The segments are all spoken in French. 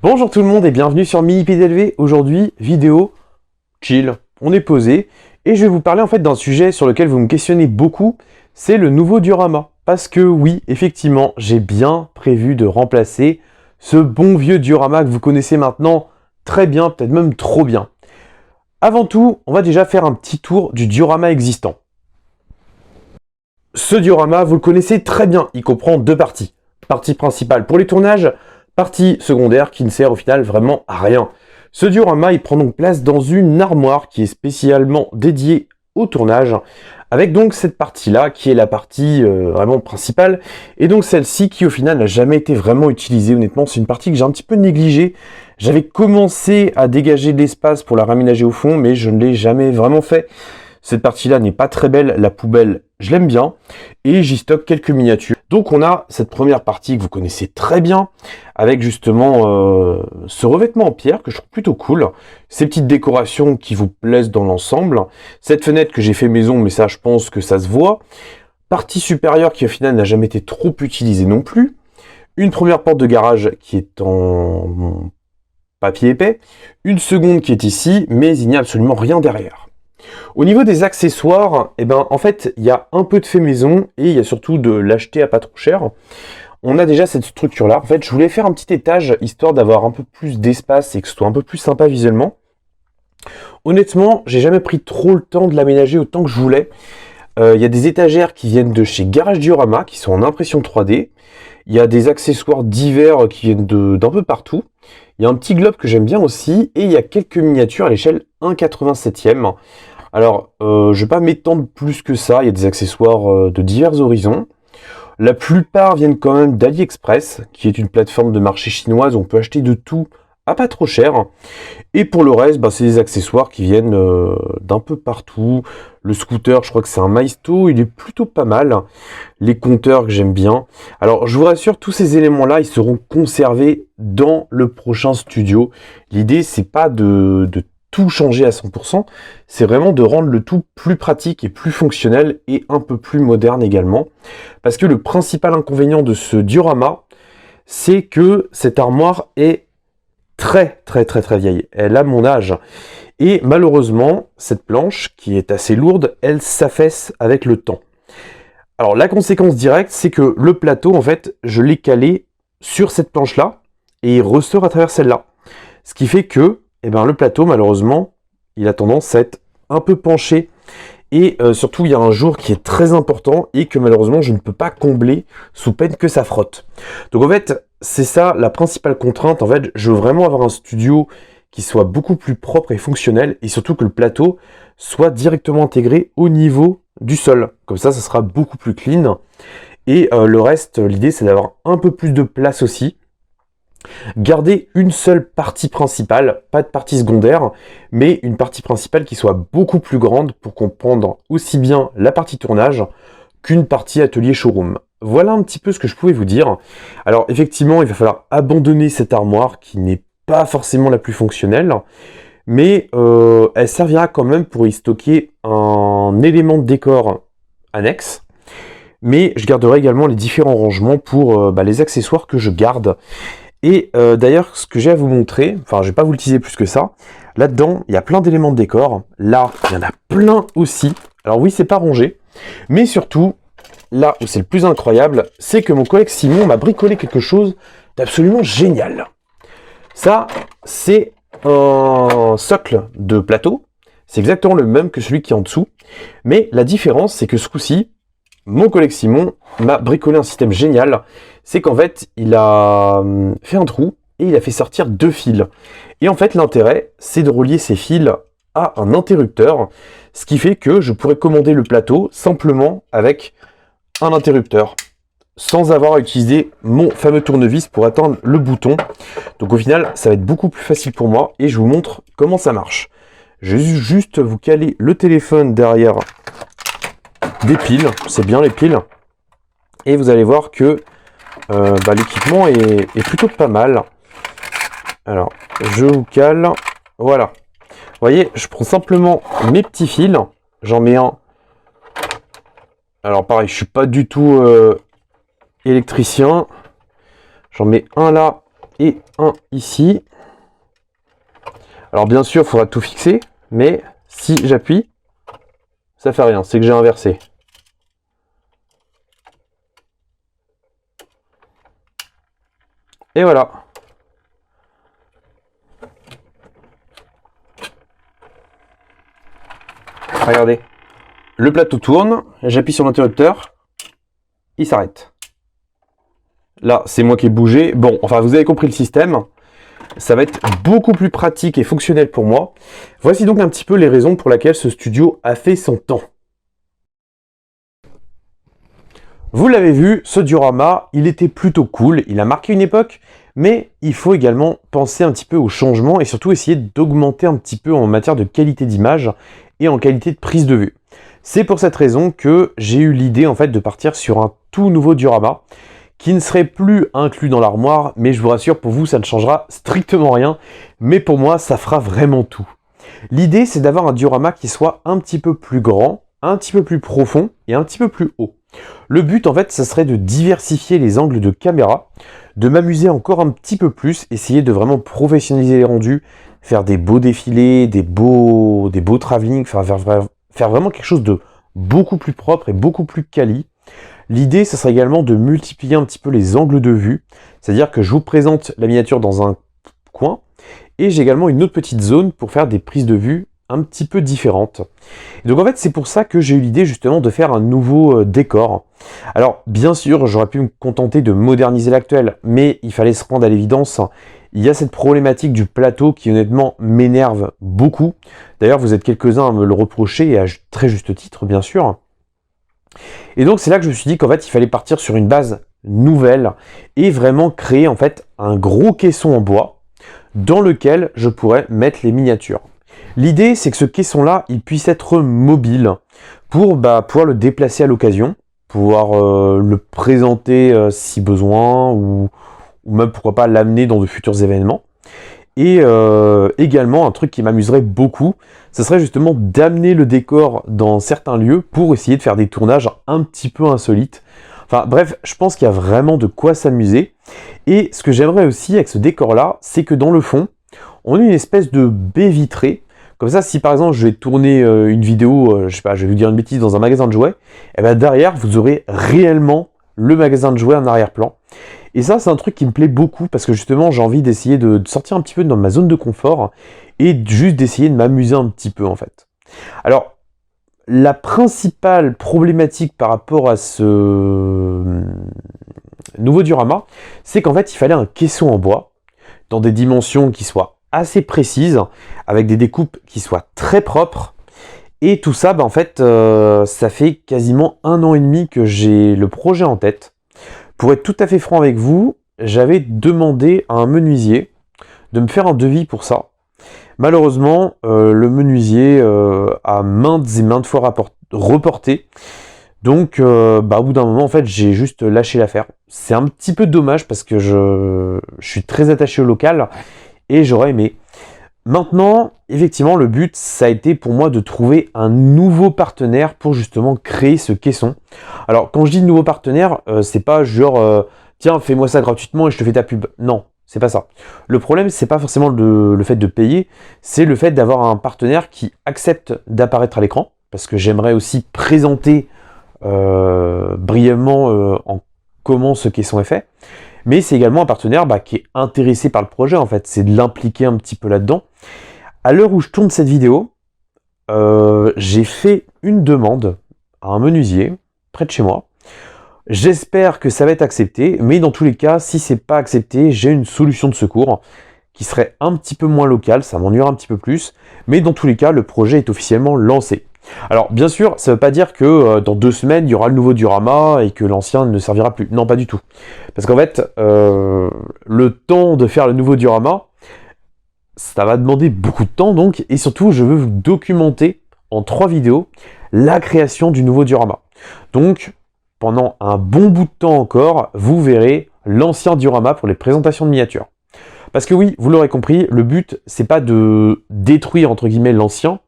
Bonjour tout le monde et bienvenue sur MiniPDLV. Aujourd'hui, vidéo chill, on est posé et je vais vous parler en fait d'un sujet sur lequel vous me questionnez beaucoup, c'est le nouveau diorama. Parce que oui, effectivement, j'ai bien prévu de remplacer ce bon vieux diorama que vous connaissez maintenant très bien, peut-être même trop bien. Avant tout, on va déjà faire un petit tour du diorama existant. Ce diorama, vous le connaissez très bien, il comprend deux parties. Partie principale pour les tournages, partie secondaire qui ne sert au final vraiment à rien. Ce diorama, il prend donc place dans une armoire qui est spécialement dédiée au tournage, avec donc cette partie-là qui est la partie vraiment principale, et donc celle-ci qui au final n'a jamais été vraiment utilisée, honnêtement, c'est une partie que j'ai un petit peu négligée. J'avais commencé à dégager de l'espace pour la raménager au fond, mais je ne l'ai jamais vraiment fait. Cette partie-là n'est pas très belle, la poubelle, je l'aime bien, et j'y stocke quelques miniatures. Donc on a cette première partie que vous connaissez très bien, avec justement ce revêtement en pierre que je trouve plutôt cool, ces petites décorations qui vous plaisent dans l'ensemble, cette fenêtre que j'ai fait maison, mais ça je pense que ça se voit, partie supérieure qui au final n'a jamais été trop utilisée non plus, une première porte de garage qui est en papier épais, une seconde qui est ici, mais il n'y a absolument rien derrière. Au niveau des accessoires, en fait, il y a un peu de fait maison et il y a surtout de l'acheter à pas trop cher. On a déjà cette structure-là. En fait, je voulais faire un petit étage histoire d'avoir un peu plus d'espace et que ce soit un peu plus sympa visuellement. Honnêtement, j'ai jamais pris trop le temps de l'aménager autant que je voulais. Il y a des étagères qui viennent de chez Garage Diorama qui sont en impression 3D. Il y a des accessoires divers qui viennent d'un peu partout. Il y a un petit globe que j'aime bien aussi et il y a quelques miniatures à l'échelle 1/87e. Alors, je ne vais pas m'étendre plus que ça, il y a des accessoires de divers horizons. La plupart viennent quand même d'AliExpress, qui est une plateforme de marché chinoise où on peut acheter de tout à pas trop cher. Et pour le reste, c'est des accessoires qui viennent d'un peu partout. Le scooter, je crois que c'est un Maisto, il est plutôt pas mal. Les compteurs que j'aime bien. Alors, je vous rassure, tous ces éléments-là, ils seront conservés dans le prochain studio. L'idée, c'est pas de tout changer à 100%, c'est vraiment de rendre le tout plus pratique et plus fonctionnel et un peu plus moderne également. Parce que le principal inconvénient de ce diorama, c'est que cette armoire est très vieille. Elle a mon âge. Et malheureusement, cette planche, qui est assez lourde, elle s'affaisse avec le temps. Alors la conséquence directe, c'est que le plateau, en fait, je l'ai calé sur cette planche-là, et il ressort à travers celle-là. Ce qui fait que le plateau, malheureusement, il a tendance à être un peu penché. Et surtout, il y a un jour qui est très important et que malheureusement, je ne peux pas combler sous peine que ça frotte. Donc en fait, c'est ça la principale contrainte. En fait, je veux vraiment avoir un studio qui soit beaucoup plus propre et fonctionnel et surtout que le plateau soit directement intégré au niveau du sol. Comme ça sera beaucoup plus clean. Et le reste, l'idée, c'est d'avoir un peu plus de place aussi. Garder une seule partie principale, pas de partie secondaire, mais une partie principale qui soit beaucoup plus grande pour comprendre aussi bien la partie tournage qu'une partie atelier showroom. Voilà un petit peu ce que je pouvais vous dire. Alors effectivement, il va falloir abandonner cette armoire qui n'est pas forcément la plus fonctionnelle, mais elle servira quand même pour y stocker un élément de décor annexe. Mais je garderai également les différents rangements pour les accessoires que je garde. Et d'ailleurs, ce que j'ai à vous montrer, enfin je vais pas vous le teaser plus que ça, là-dedans, il y a plein d'éléments de décor. Là, il y en a plein aussi. Alors oui, c'est pas rangé, mais surtout, là où c'est le plus incroyable, c'est que mon collègue Simon m'a bricolé quelque chose d'absolument génial. Ça, c'est un socle de plateau. C'est exactement le même que celui qui est en dessous. Mais la différence, c'est que ce coup-ci, mon collègue Simon m'a bricolé un système génial. C'est qu'en fait, il a fait un trou et il a fait sortir deux fils. Et en fait, l'intérêt, c'est de relier ces fils à un interrupteur, ce qui fait que je pourrais commander le plateau simplement avec un interrupteur, sans avoir à utiliser mon fameux tournevis pour atteindre le bouton. Donc au final, ça va être beaucoup plus facile pour moi et je vous montre comment ça marche. Je vais juste vous caler le téléphone derrière des piles, c'est bien les piles, et vous allez voir que l'équipement est plutôt pas mal. Alors, je vous cale, voilà. Vous voyez, je prends simplement mes petits fils, j'en mets un. Alors pareil, je suis pas du tout électricien. J'en mets un là et un ici. Alors bien sûr, il faudra tout fixer, mais si j'appuie, ça fait rien, c'est que j'ai inversé. Et voilà. Regardez. Le plateau tourne, j'appuie sur l'interrupteur, il s'arrête. Là, c'est moi qui ai bougé. Bon, enfin, vous avez compris le système. Ça va être beaucoup plus pratique et fonctionnel pour moi. Voici donc un petit peu les raisons pour lesquelles ce studio a fait son temps. Vous l'avez vu, ce diorama, il était plutôt cool, il a marqué une époque, mais il faut également penser un petit peu au changement et surtout essayer d'augmenter un petit peu en matière de qualité d'image et en qualité de prise de vue. C'est pour cette raison que j'ai eu l'idée en fait de partir sur un tout nouveau diorama qui ne serait plus inclus dans l'armoire, mais je vous rassure, pour vous, ça ne changera strictement rien, mais pour moi, ça fera vraiment tout. L'idée, c'est d'avoir un diorama qui soit un petit peu plus grand, un petit peu plus profond et un petit peu plus haut. Le but, en fait, ça serait de diversifier les angles de caméra, de m'amuser encore un petit peu plus, essayer de vraiment professionnaliser les rendus, faire des beaux défilés, des beaux travelling, faire vraiment quelque chose de beaucoup plus propre et beaucoup plus quali. L'idée, ce serait également de multiplier un petit peu les angles de vue, c'est-à-dire que je vous présente la miniature dans un coin, et j'ai également une autre petite zone pour faire des prises de vue un petit peu différentes. Et donc en fait, c'est pour ça que j'ai eu l'idée justement de faire un nouveau décor. Alors bien sûr, j'aurais pu me contenter de moderniser l'actuel, mais il fallait se rendre à l'évidence. Il y a cette problématique du plateau qui honnêtement m'énerve beaucoup. D'ailleurs, vous êtes quelques-uns à me le reprocher, et à très juste titre, bien sûr. Et donc c'est là que je me suis dit qu'en fait il fallait partir sur une base nouvelle et vraiment créer en fait un gros caisson en bois dans lequel je pourrais mettre les miniatures. L'idée c'est que ce caisson là il puisse être mobile pour pouvoir le déplacer à l'occasion, pouvoir le présenter si besoin ou même pourquoi pas l'amener dans de futurs événements. Et également, un truc qui m'amuserait beaucoup, ce serait justement d'amener le décor dans certains lieux pour essayer de faire des tournages un petit peu insolites. Enfin bref, je pense qu'il y a vraiment de quoi s'amuser. Et ce que j'aimerais aussi avec ce décor-là, c'est que dans le fond, on ait une espèce de baie vitrée. Comme ça, si par exemple je vais tourner une vidéo, je sais pas, je vais vous dire une bêtise, dans un magasin de jouets, et bien derrière, vous aurez réellement le magasin de jouets en arrière-plan. Et ça, c'est un truc qui me plaît beaucoup parce que justement, j'ai envie d'essayer de sortir un petit peu de ma zone de confort et juste d'essayer de m'amuser un petit peu en fait. Alors, la principale problématique par rapport à ce nouveau diorama, c'est qu'en fait, il fallait un caisson en bois dans des dimensions qui soient assez précises, avec des découpes qui soient très propres. Et tout ça, en fait, ça fait quasiment 1 an et demi que j'ai le projet en tête. Pour être tout à fait franc avec vous, j'avais demandé à un menuisier de me faire un devis pour ça. Malheureusement, le menuisier a maintes et maintes fois reporté. Donc, au bout d'un moment, en fait, j'ai juste lâché l'affaire. C'est un petit peu dommage parce que je suis très attaché au local et j'aurais aimé. Maintenant, effectivement, le but, ça a été pour moi de trouver un nouveau partenaire pour justement créer ce caisson. Alors, quand je dis nouveau partenaire, c'est pas genre, tiens, fais-moi ça gratuitement et je te fais ta pub. Non, c'est pas ça. Le problème, c'est pas forcément le fait de payer, c'est le fait d'avoir un partenaire qui accepte d'apparaître à l'écran, parce que j'aimerais aussi présenter brièvement en comment ce caisson est fait. Mais c'est également un partenaire qui est intéressé par le projet, en fait. C'est de l'impliquer un petit peu là-dedans. À l'heure où je tourne cette vidéo, j'ai fait une demande à un menuisier près de chez moi. J'espère que ça va être accepté, mais dans tous les cas, si c'est pas accepté, j'ai une solution de secours qui serait un petit peu moins locale, ça m'ennuiera un petit peu plus, mais dans tous les cas, le projet est officiellement lancé. Alors, bien sûr, ça ne veut pas dire que dans 2 semaines, il y aura le nouveau diorama et que l'ancien ne servira plus. Non, pas du tout. Parce qu'en fait, le temps de faire le nouveau diorama, ça va demander beaucoup de temps, donc, et surtout, je veux vous documenter en 3 vidéos la création du nouveau diorama. Donc, pendant un bon bout de temps encore, vous verrez l'ancien diorama pour les présentations de miniatures. Parce que oui, vous l'aurez compris, le but, c'est pas de détruire, entre guillemets, l'ancien,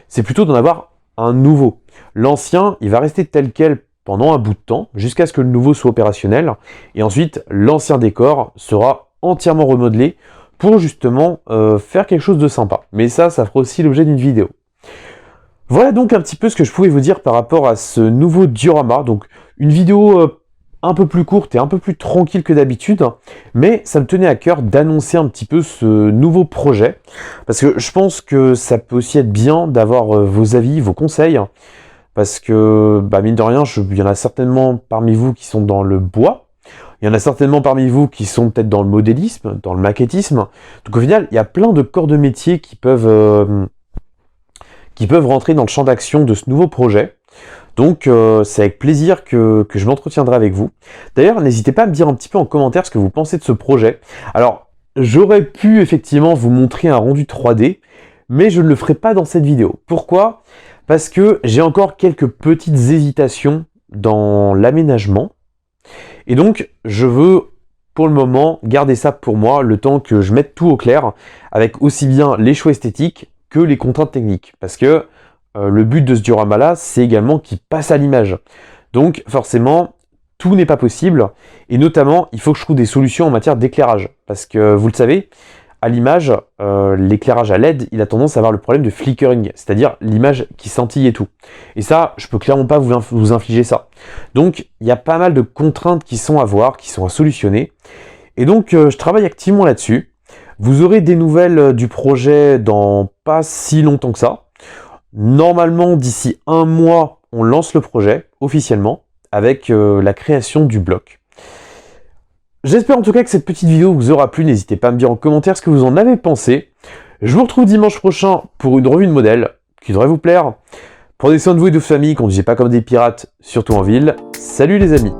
c'est plutôt d'en avoir un nouveau. L'ancien, il va rester tel quel pendant un bout de temps, jusqu'à ce que le nouveau soit opérationnel, et ensuite, l'ancien décor sera entièrement remodelé pour justement faire quelque chose de sympa. Mais ça fera aussi l'objet d'une vidéo. Voilà donc un petit peu ce que je pouvais vous dire par rapport à ce nouveau diorama. Donc une vidéo un peu plus courte et un peu plus tranquille que d'habitude, mais ça me tenait à cœur d'annoncer un petit peu ce nouveau projet, parce que je pense que ça peut aussi être bien d'avoir vos avis, vos conseils, parce que, mine de rien, il y en a certainement parmi vous qui sont dans le bois, il y en a certainement parmi vous qui sont peut-être dans le modélisme, dans le maquettisme, donc au final, il y a plein de corps de métier qui peuvent rentrer dans le champ d'action de ce nouveau projet. Donc c'est avec plaisir que je m'entretiendrai avec vous. D'ailleurs, n'hésitez pas à me dire un petit peu en commentaire ce que vous pensez de ce projet. Alors, j'aurais pu effectivement vous montrer un rendu 3D, mais je ne le ferai pas dans cette vidéo. Pourquoi ? Parce que j'ai encore quelques petites hésitations dans l'aménagement. Et donc, je veux pour le moment garder ça pour moi, le temps que je mette tout au clair, avec aussi bien les choix esthétiques que les contraintes techniques. Parce que le but de ce diorama-là, c'est également qu'il passe à l'image. Donc forcément, tout n'est pas possible, et notamment, il faut que je trouve des solutions en matière d'éclairage. Parce que, vous le savez, à l'image, l'éclairage à LED, il a tendance à avoir le problème de flickering, c'est-à-dire l'image qui scintille et tout. Et ça, je peux clairement pas vous infliger ça. Donc, il y a pas mal de contraintes qui sont à voir, qui sont à solutionner. Et donc, je travaille activement là-dessus. Vous aurez des nouvelles du projet dans pas si longtemps que ça. Normalement, d'ici 1 mois, on lance le projet officiellement avec la création du bloc. J'espère en tout cas que cette petite vidéo vous aura plu. N'hésitez pas à me dire en commentaire ce que vous en avez pensé. Je vous retrouve dimanche prochain pour une revue de modèle qui devrait vous plaire. Prenez soin de vous et de vos familles, conduisez pas comme des pirates, surtout en ville. Salut les amis!